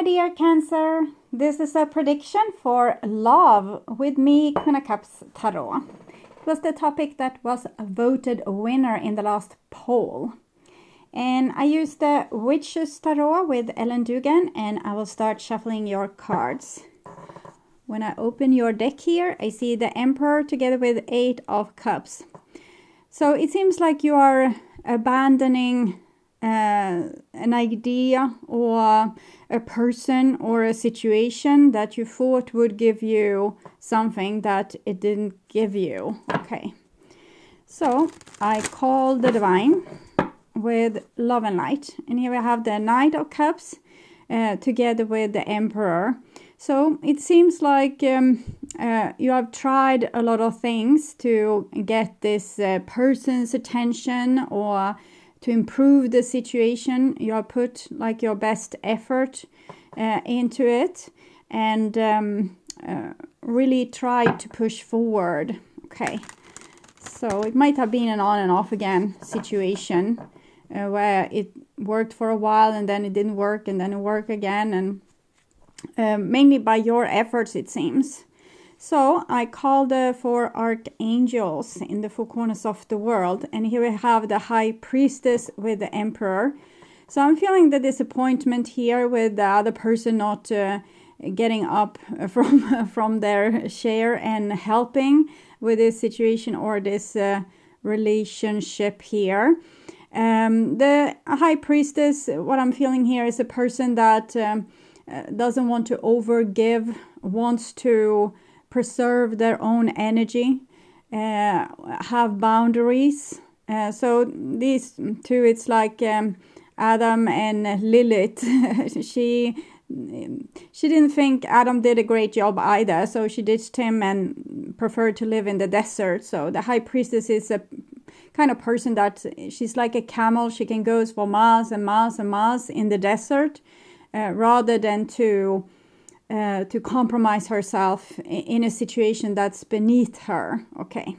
my dear Cancer. This is a prediction for love with me, GYPSY Tarot. It was the topic that was voted winner in the last poll. And I used the Witches Tarot with Ellen Dugan, and I will start shuffling your cards. When I open your deck here, I see the Emperor together with 8 of Cups. So it seems like you are abandoning an idea or a person or a situation that you thought would give you something that it didn't give you. Okay, so I call the Divine with Love and Light, and here we have the Knight of Cups together with the Emperor. So it seems like you have tried a lot of things to get this person's attention or to improve the situation. You have put like your best effort into it and really tried to push forward. Okay, so it might have been an on and off again situation where it worked for a while and then it didn't work and then it worked again, and mainly by your efforts, it seems. So I called for archangels in the four corners of the world, and here we have the High Priestess with the Emperor. So I'm feeling the disappointment here with the other person not getting up from their chair and helping with this situation or this relationship here. The High Priestess, what I'm feeling here is a person that doesn't want to overgive, wants to preserve their own energy, have boundaries. So these two, it's like Adam and Lilith. She didn't think Adam did a great job either, so she ditched him and preferred to live in the desert. So the High Priestess is a kind of person that she's like a camel. She can go for miles and miles and miles in the desert rather than to compromise herself in a situation that's beneath her. Okay,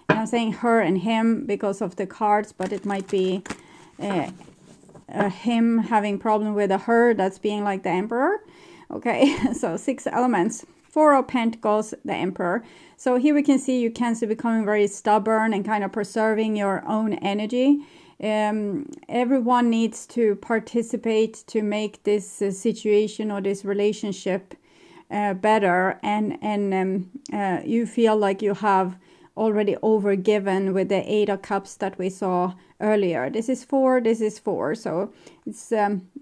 and I'm saying her and him because of the cards, but it might be him having problem with a her that's being like the Emperor. Okay, so 6 elements. 4 of Pentacles, the Emperor. So here we can see you Cancer becoming very stubborn and kind of preserving your own energy. Everyone needs to participate to make this situation or this relationship better, and you feel like you have already overgiven with the 8 of Cups that we saw earlier. This is 4, this is 4, so it's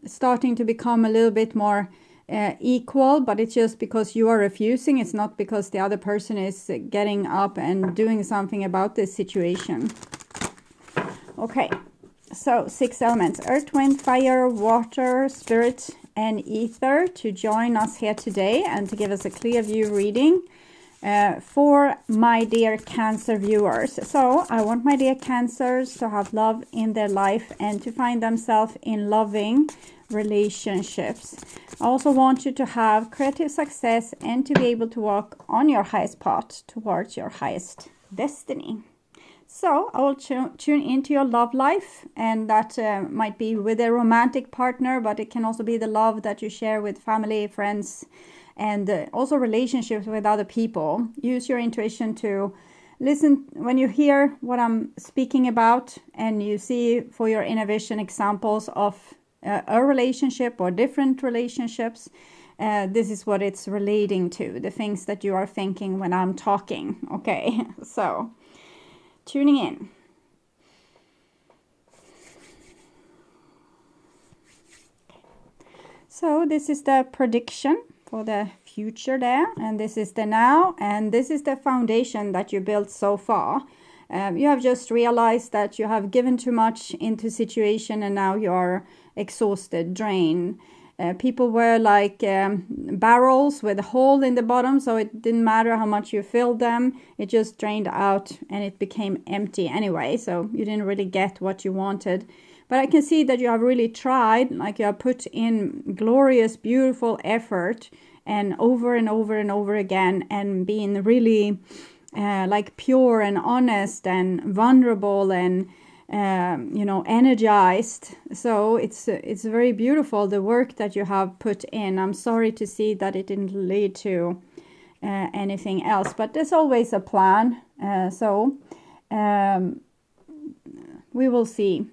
starting to become a little bit more equal, but it's just because you are refusing. It's not because the other person is getting up and doing something about this situation. Okay, so 6 elements: earth, wind, fire, water, spirit, and ether to join us here today and to give us a clear view reading for my dear Cancer viewers. So I want my dear Cancers to have love in their life and to find themselves in loving relationships. I also want you to have creative success and to be able to walk on your highest path towards your highest destiny. So I will tune into your love life, and that might be with a romantic partner, but it can also be the love that you share with family, friends, and also relationships with other people. Use your intuition to listen when you hear what I'm speaking about, and you see for your inner vision examples of a relationship or different relationships. This is what it's relating to, the things that you are thinking when I'm talking. Okay, so tuning in. So this is the prediction for the future there, and this is the now, and this is the foundation that you built so far. You have just realized that you have given too much into situation, and now you're exhausted, drained. People were like barrels with a hole in the bottom, so it didn't matter how much you filled them, it just drained out and it became empty anyway, so you didn't really get what you wanted. But I can see that you have really tried, like you have put in glorious, beautiful effort, and over and over and over again, and being really like pure and honest and vulnerable and energized. So it's very beautiful, the work that you have put in. I'm sorry to see that it didn't lead to anything else, but there's always a plan. We will see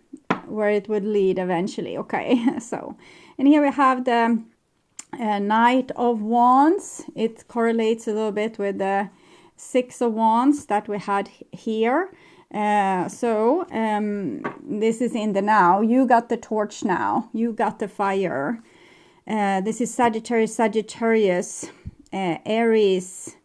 where it would lead eventually. Okay, so, and here we have the Knight of Wands. It correlates a little bit with the Six of Wands that we had here. This is in the now. You got the torch now. You got the fire. This is Sagittarius, Aries,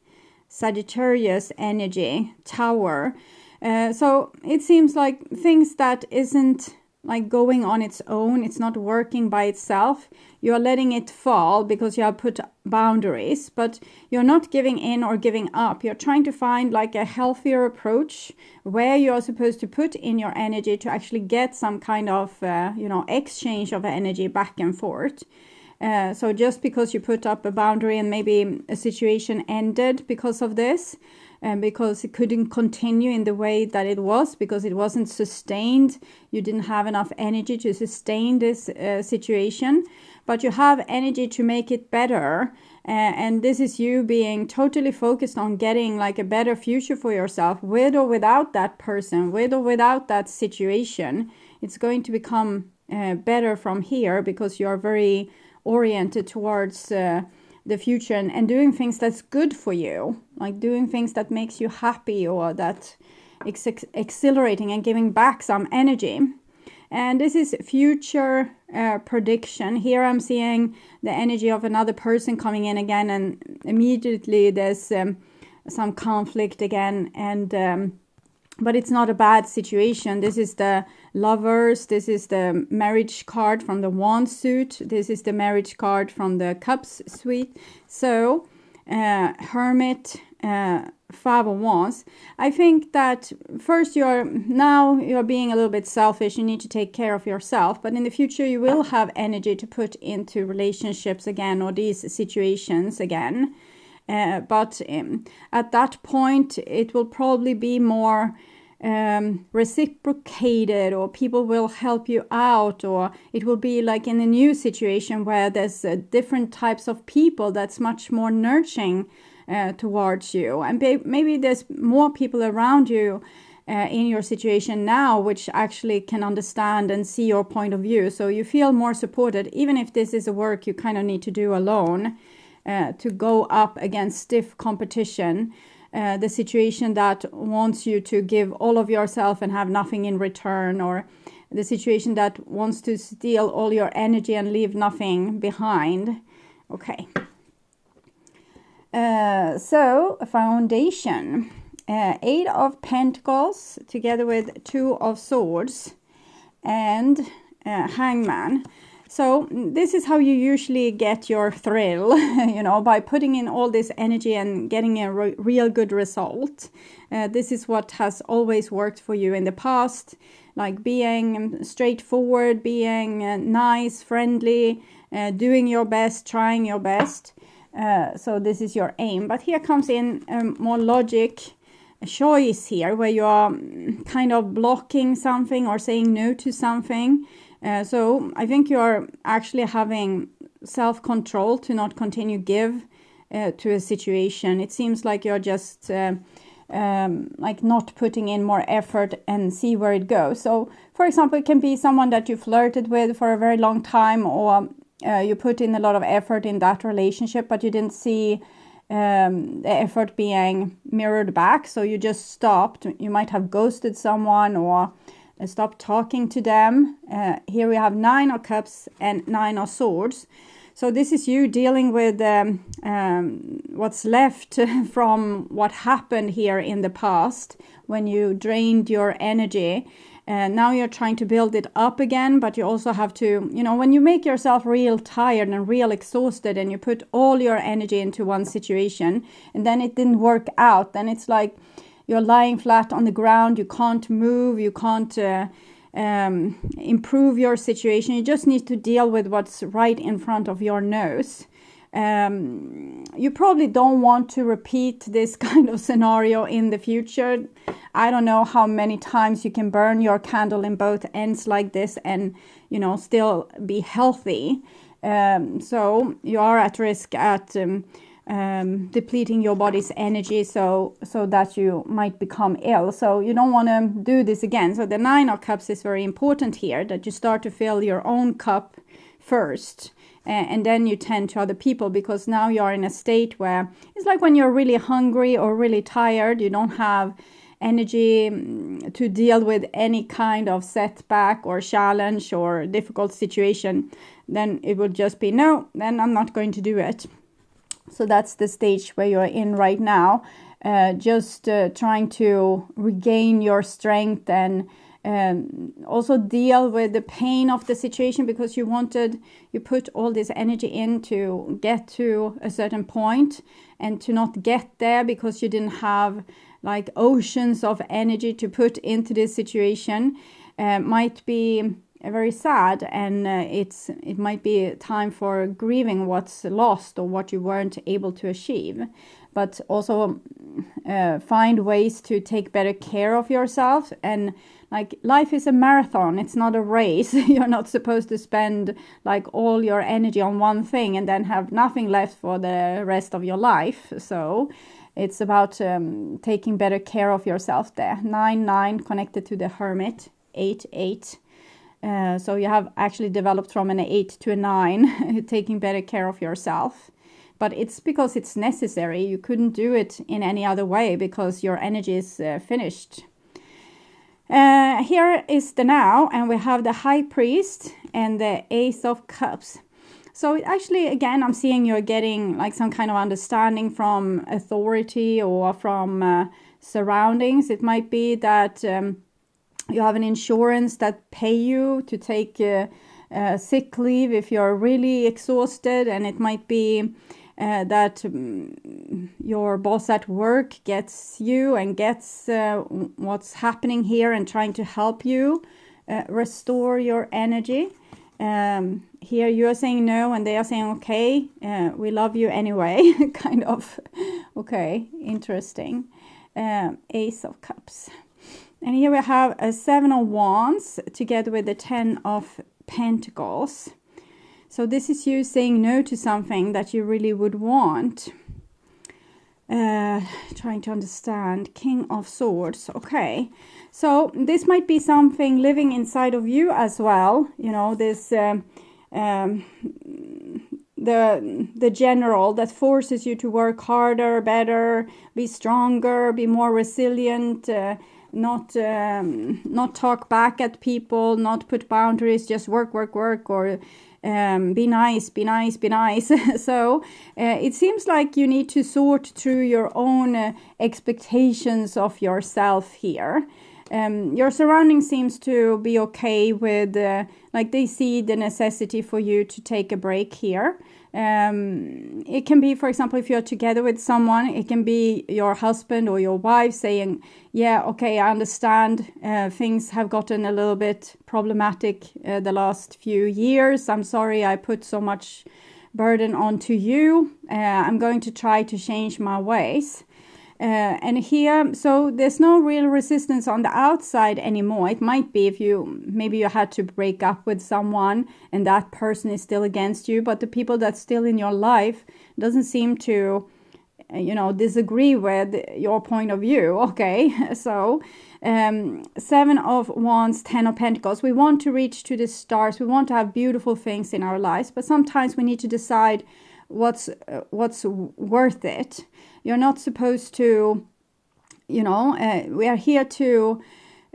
Sagittarius energy, Tower. So it seems like things that isn't like going on its own, it's not working by itself. You're letting it fall because you have put boundaries, but you're not giving in or giving up. You're trying to find like a healthier approach where you're supposed to put in your energy to actually get some kind of, exchange of energy back and forth. So just because you put up a boundary and maybe a situation ended because of this, because it couldn't continue in the way that it was, because it wasn't sustained. You didn't have enough energy to sustain this situation, but you have energy to make it better. And this is you being totally focused on getting like a better future for yourself, with or without that person, with or without that situation. It's going to become better from here because you're very oriented towards the future and doing things that's good for you, like doing things that makes you happy or that exhilarating and giving back some energy. And this is future prediction. Here I'm seeing the energy of another person coming in again, and immediately there's some conflict again, and but it's not a bad situation. This is the Lovers. This is the marriage card from the Wand suit. This is the marriage card from the Cups suite. So, Hermit, Five of Wands. I think that first you're being a little bit selfish. You need to take care of yourself. But in the future, you will have energy to put into relationships again, or these situations again. But at that point, it will probably be more reciprocated, or people will help you out, or it will be like in a new situation where there's different types of people that's much more nurturing towards you. And maybe there's more people around you in your situation now which actually can understand and see your point of view. So you feel more supported, even if this is a work you kind of need to do alone. To go up against stiff competition, the situation that wants you to give all of yourself and have nothing in return, or the situation that wants to steal all your energy and leave nothing behind. Okay. So, foundation. Eight of Pentacles together with Two of Swords and Hangman. So this is how you usually get your thrill, by putting in all this energy and getting a real good result. This is what has always worked for you in the past, like being straightforward, being nice, friendly, doing your best, trying your best. So this is your aim. But here comes in more logic choice here, where you are kind of blocking something or saying no to something. So I think you're actually having self-control to not continue give to a situation. It seems like you're just like not putting in more effort and see where it goes. So, for example, it can be someone that you flirted with for a very long time, or you put in a lot of effort in that relationship, but you didn't see the effort being mirrored back. So you just stopped. You might have ghosted someone or stop talking to them. Here we have Nine of Cups and Nine of Swords. So this is you dealing with what's left from what happened here in the past when you drained your energy. Now you're trying to build it up again, but you also have to, when you make yourself real tired and real exhausted and you put all your energy into one situation and then it didn't work out, then it's like you're lying flat on the ground, you can't move, you can't improve your situation. You just need to deal with what's right in front of your nose. You probably don't want to repeat this kind of scenario in the future. I don't know how many times you can burn your candle in both ends like this and, you know, still be healthy. So you are at risk at depleting your body's energy so that you might become ill. So you don't want to do this again. So the 9 of Cups is very important here, that you start to fill your own cup first. And then you tend to other people, because now you're in a state where it's like when you're really hungry or really tired, you don't have energy to deal with any kind of setback or challenge or difficult situation, then it would just be, no, then I'm not going to do it. So that's the stage where you're in right now, just trying to regain your strength and also deal with the pain of the situation, because you put all this energy in to get to a certain point, and to not get there because you didn't have like oceans of energy to put into this situation might be very sad, and it might be time for grieving what's lost or what you weren't able to achieve. But also find ways to take better care of yourself. And like, life is a marathon, it's not a race. You're not supposed to spend like all your energy on one thing and then have nothing left for the rest of your life. So it's about taking better care of yourself there. 9-9 connected to the Hermit. 8-8. So you have actually developed from an 8 to a 9, taking better care of yourself. But it's because it's necessary. You couldn't do it in any other way because your energy is finished. Here is the now, and we have the High Priest and the Ace of Cups. So actually, again, I'm seeing you're getting like some kind of understanding from authority or from surroundings. It might be that you have an insurance that pay you to take sick leave if you're really exhausted, and it might be that your boss at work gets you and gets what's happening here and trying to help you restore your energy. Here you are saying no and they are saying okay, we love you anyway. Kind of. Okay, interesting. Ace of Cups. And here we have a 7 of Wands together with the 10 of Pentacles. So this is you saying no to something that you really would want. Trying to understand. King of Swords. Okay. So this might be something living inside of you as well. You know, this the general that forces you to work harder, better, be stronger, be more resilient, not talk back at people, not put boundaries, just work, or be nice. So it seems like you need to sort through your own expectations of yourself here. Your surroundings seems to be okay with, like they see the necessity for you to take a break here. It can be, for example, if you're together with someone, it can be your husband or your wife saying, yeah, okay, I understand, things have gotten a little bit problematic the last few years. I'm sorry I put so much burden onto you. I'm going to try to change my ways. And here, so there's no real resistance on the outside anymore. It might be if maybe you had to break up with someone and that person is still against you, but the people that's still in your life doesn't seem to, disagree with your point of view. Okay, so 7 of Wands, 10 of Pentacles. We want to reach to the stars. We want to have beautiful things in our lives, but sometimes we need to decide what's worth it. You're not supposed to, we are here to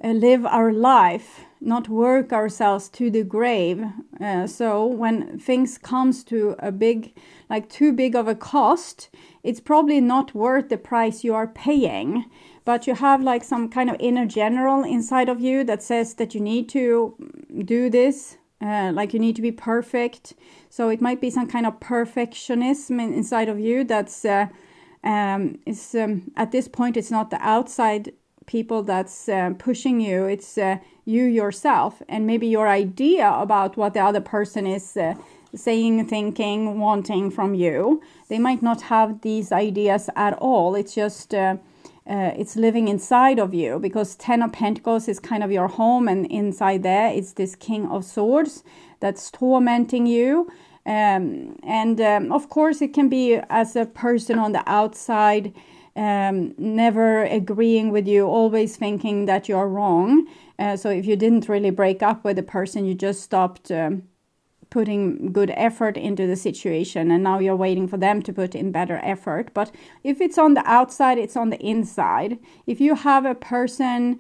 live our life, not work ourselves to the grave. So when things comes to too big of a cost, it's probably not worth the price you are paying. But you have like some kind of inner general inside of you that says that you need to do this. Like you need to be perfect. So it might be some kind of perfectionism inside of you that's at this point it's not the outside people that's pushing you, it's you yourself, and maybe your idea about what the other person is saying, thinking, wanting from you. They might not have these ideas at all. It's just it's living inside of you, because 10 of Pentacles is kind of your home, and inside there it's this King of Swords that's tormenting you. Of course it can be as a person on the outside, never agreeing with you, always thinking that you're wrong. So if you didn't really break up with the person, you just stopped putting good effort into the situation, and now you're waiting for them to put in better effort. But if it's on the outside, it's on the inside. If you have a person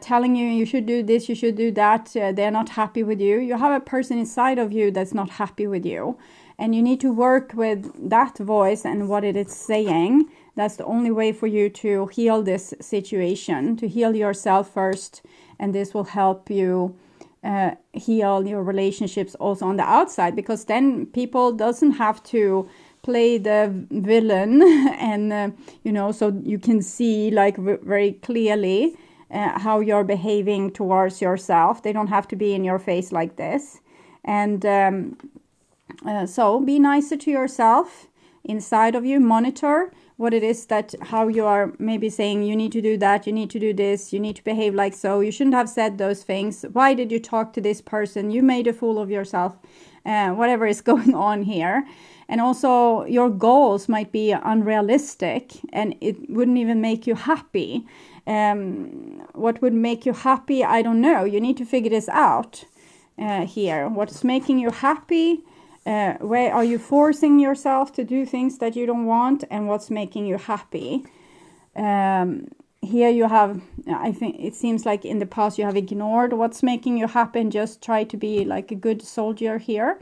telling you you should do this, you should do that, they're not happy with you. You have a person inside of you that's not happy with you, and you need to work with that voice and what it is saying. That's the only way for you to heal this situation, to heal yourself first, and this will help you heal your relationships also on the outside, because then people doesn't have to play the villain and so you can see like very clearly how you're behaving towards yourself. They don't have to be in your face like this. And so be nicer to yourself inside of you. Monitor what it is that, how you are maybe saying you need to do that, you need to do this, you need to behave like so, you shouldn't have said those things, why did you talk to this person, you made a fool of yourself, whatever is going on here. And also your goals might be unrealistic and it wouldn't even make you happy. What would make you happy, I don't know. You need to figure this out here. What's making you happy? Where are you forcing yourself to do things that you don't want, and what's making you happy? Here you have, I think it seems like in the past you have ignored what's making you happy and just try to be like a good soldier here.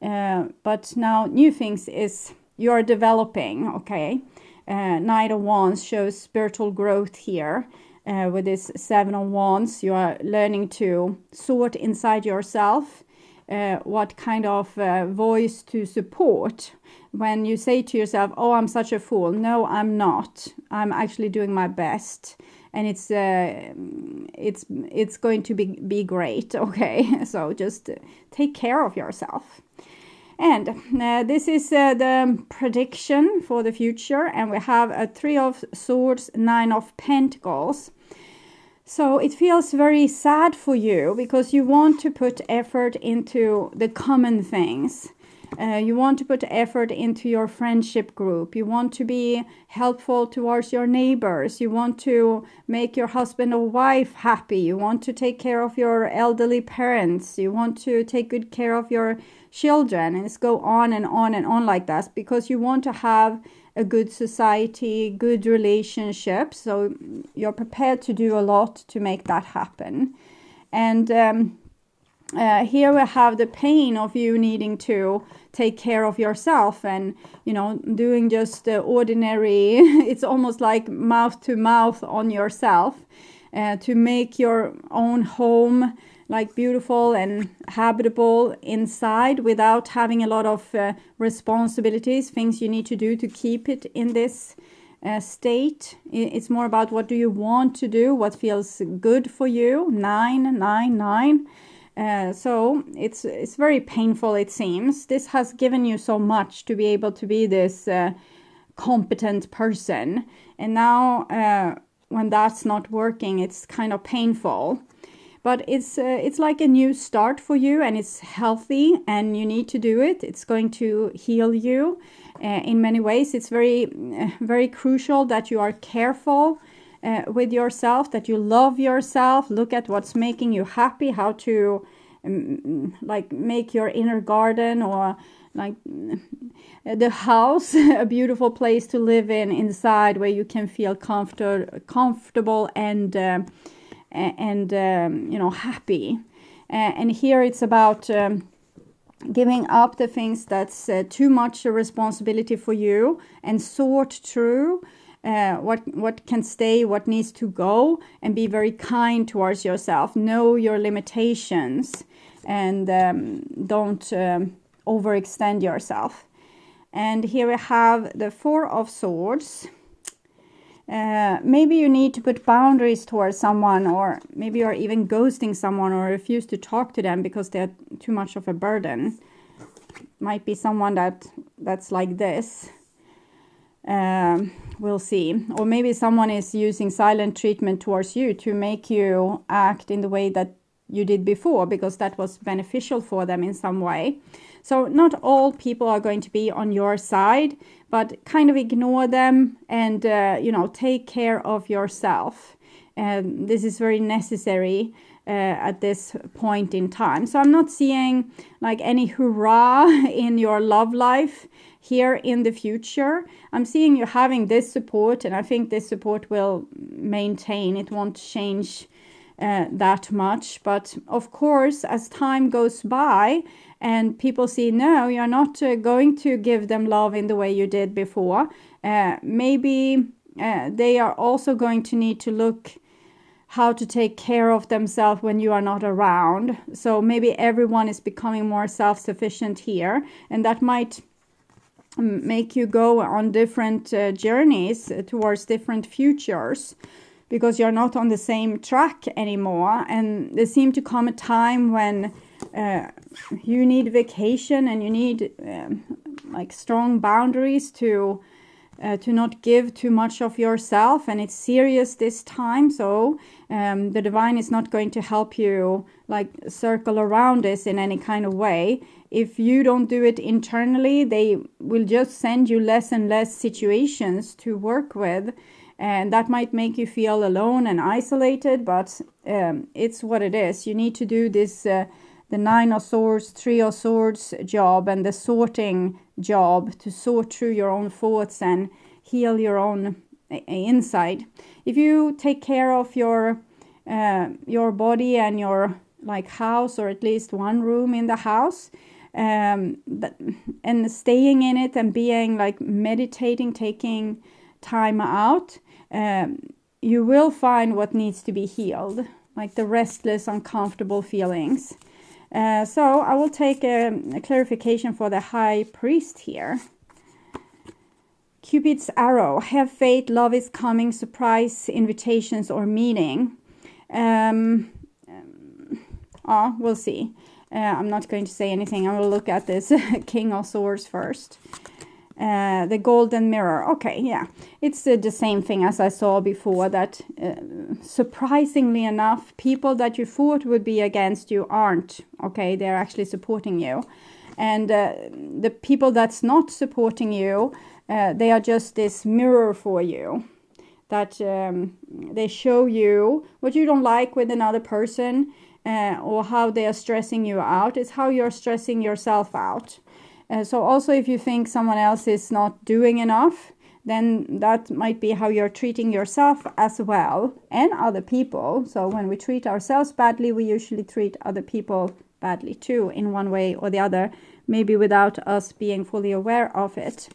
But now new things is you're developing, okay? Knight of Wands shows spiritual growth here. With this 7 of Wands, you are learning to sort inside yourself. What kind of voice to support when you say to yourself, oh, I'm such a fool. No, I'm not. I'm actually doing my best, and it's going to be great. Okay, so just take care of yourself. And this is the prediction for the future, and we have a 3 of Swords, 9 of Pentacles. So it feels very sad for you because you want to put effort into the common things. You want to put effort into your friendship group. You want to be helpful towards your neighbors. You want to make your husband or wife happy. You want to take care of your elderly parents. You want to take good care of your children. And it's go on and on and on like that, because you want to have a good society, good relationships. So you're prepared to do a lot to make that happen. And here we have the pain of you needing to take care of yourself and, doing just the ordinary, it's almost like mouth to mouth on yourself, to make your own home like beautiful and habitable inside without having a lot of responsibilities, things you need to do to keep it in this state. It's more about what do you want to do, what feels good for you. 9, 9, 9. So it's very painful, it seems. This has given you so much to be able to be this competent person. And now when that's not working, it's kind of painful. But it's like a new start for you, and it's healthy, and you need to do it. It's going to heal you in many ways. It's very, very crucial that you are careful with yourself, that you love yourself. Look at what's making you happy, how to like make your inner garden or like the house a beautiful place to live in inside, where you can feel comfortable and happy. And here it's about giving up the things that's too much a responsibility for you, and sort through what can stay, what needs to go, and be very kind towards yourself. Know your limitations, and don't overextend yourself. And here we have the 4 of Swords. Maybe you need to put boundaries towards someone, or maybe you're even ghosting someone or refuse to talk to them because they're too much of a burden. might be someone that's like this. We'll see. Or maybe someone is using silent treatment towards you to make you act in the way that you did before, because that was beneficial for them in some way. So not all people are going to be on your side, but kind of ignore them and, take care of yourself. This is very necessary at this point in time. So I'm not seeing like any hurrah in your love life here in the future. I'm seeing you having this support, and I think this support will maintain. It won't change that much. But of course, as time goes by and people see, no, you're not going to give them love in the way you did before, maybe they are also going to need to look how to take care of themselves when you are not around. So maybe everyone is becoming more self-sufficient here, and that might make you go on different journeys towards different futures, because you're not on the same track anymore. And there seems to come a time when you need vacation, and you need like strong boundaries to not give too much of yourself, and it's serious this time. So the divine is not going to help you like circle around this in any kind of way. If you don't do it internally, they will just send you less and less situations to work with, and that might make you feel alone and isolated, but it's what it is. You need to do this the Nine of Swords, Three of Swords job, and the sorting job, to sort through your own thoughts and heal your own inside. If you take care of your body and your like house, or at least one room in the house, and staying in it and being like meditating, taking time out, you will find what needs to be healed, like the restless, uncomfortable feelings. So I will take a clarification for the High Priest here. Cupid's arrow. Have faith, love is coming, surprise, invitations or meaning. We'll see. I'm not going to say anything. I will look at this King of Swords first. The golden mirror. Okay, yeah. It's the same thing as I saw before, that surprisingly enough, people that you thought would be against you aren't. Okay, they're actually supporting you. And the people that's not supporting you, they are just this mirror for you. That they show you what you don't like with another person, or how they are stressing you out. It's how you're stressing yourself out. So also, if you think someone else is not doing enough, then that might be how you're treating yourself as well, and other people. So when we treat ourselves badly, we usually treat other people badly too, in one way or the other, maybe without us being fully aware of it.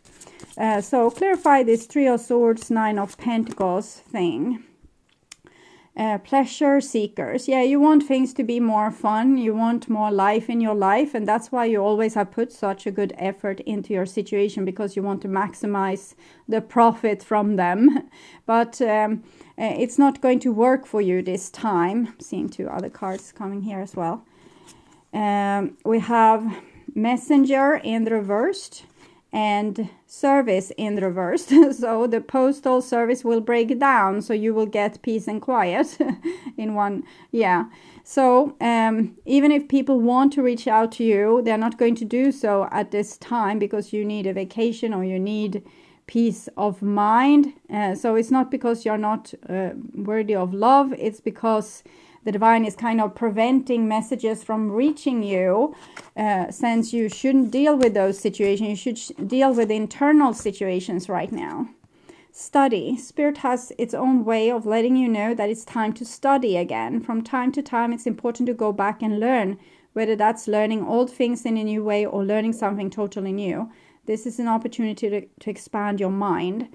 So clarify this Three of Swords, Nine of Pentacles thing. Pleasure seekers. Yeah, you want things to be more fun. You want more life in your life. And that's why you always have put such a good effort into your situation, because you want to maximize the profit from them. But it's not going to work for you this time. I'm seeing two other cards coming here as well. We have Messenger in the reversed and Service in the reversed. So the postal service will break down, so you will get peace and quiet in one. Yeah. So even if people want to reach out to you, they're not going to do so at this time, because you need a vacation or you need peace of mind. So it's not because you're not worthy of love. It's because the divine is kind of preventing messages from reaching you, since you shouldn't deal with those situations. You should deal with internal situations right now. Study. Spirit has its own way of letting you know that it's time to study again. From time to time, it's important to go back and learn, whether that's learning old things in a new way or learning something totally new. This is an opportunity to expand your mind.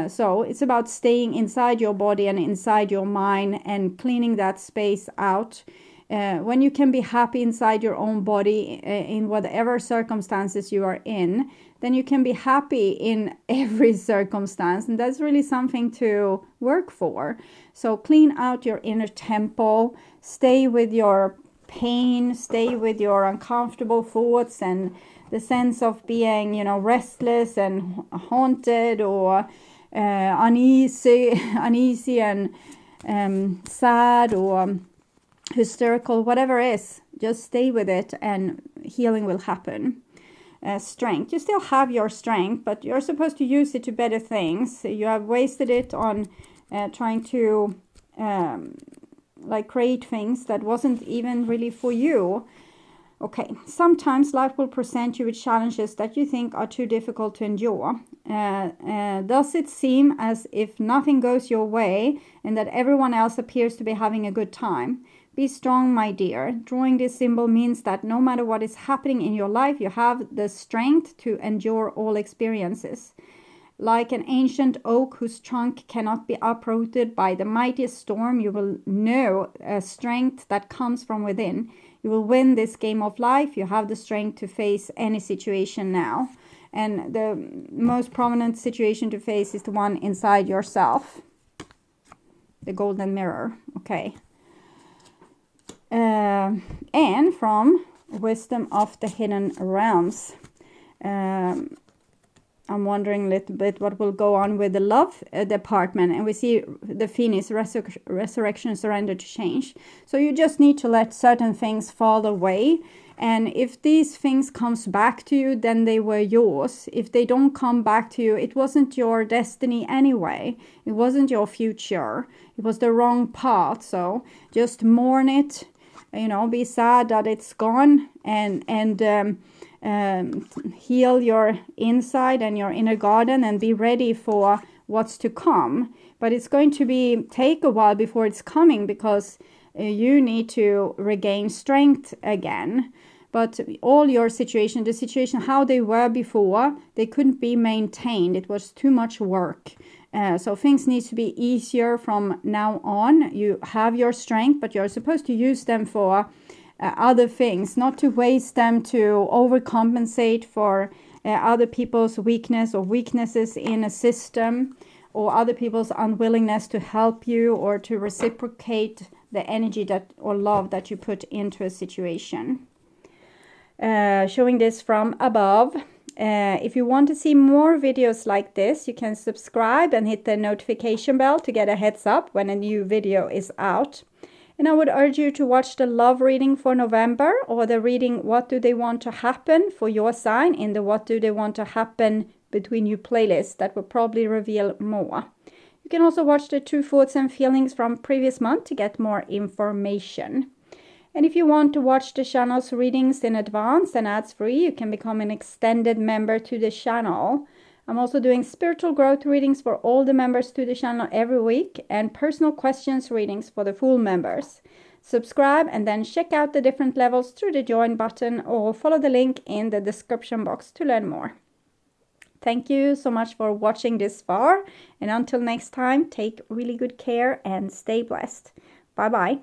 So it's about staying inside your body and inside your mind and cleaning that space out. When you can be happy inside your own body, in whatever circumstances you are in, then you can be happy in every circumstance. And that's really something to work for. So clean out your inner temple, stay with your pain, stay with your uncomfortable thoughts and the sense of being, you know, restless and haunted, or uneasy and sad or hysterical, whatever it is, just stay with it and healing will happen. Strength, you still have your strength, but you're supposed to use it to better things. You have wasted it on trying to like create things that wasn't even really for you. Okay, sometimes life will present you with challenges that you think are too difficult to endure. Does it seem as if nothing goes your way and that everyone else appears to be having a good time? Be strong, my dear. Drawing this symbol means that no matter what is happening in your life, you have the strength to endure all experiences. Like an ancient oak whose trunk cannot be uprooted by the mightiest storm, you will know a strength that comes from within. You will win this game of life. You have the strength to face any situation now. And the most prominent situation to face is the one inside yourself. The golden mirror. Okay. And from Wisdom of the Hidden Realms. I'm wondering a little bit what will go on with the love department. And we see the Phoenix, resurrection, surrender to change. So you just need to let certain things fall away. And if these things comes back to you, then they were yours. If they don't come back to you, it wasn't your destiny anyway. It wasn't your future. It was the wrong path. So just mourn it. You know, be sad that it's gone, and heal your inside and your inner garden and be ready for what's to come. But it's going to take a while before it's coming, because you need to regain strength again. But all your situation, the situation how they were before, they couldn't be maintained. It was too much work. So things need to be easier from now on. You have your strength, but you're supposed to use them for other things, not to waste them to overcompensate for other people's weakness or weaknesses in a system, or other people's unwillingness to help you or to reciprocate the energy that or love that you put into a situation. Showing this from above. If you want to see more videos like this, you can subscribe and hit the notification bell to get a heads up when a new video is out. And I would urge you to watch the love reading for November, or the reading What Do They Want to Happen for your sign in the What Do They Want to Happen Between You playlist. That will probably reveal more. You can also watch the True Thoughts and Feelings from previous month to get more information. And if you want to watch the channel's readings in advance and ads free, you can become an extended member to the channel. I'm also doing spiritual growth readings for all the members to the channel every week, and personal questions readings for the full members. Subscribe and then check out the different levels through the join button, or follow the link in the description box to learn more. Thank you so much for watching this far, and until next time, take really good care and stay blessed. Bye bye.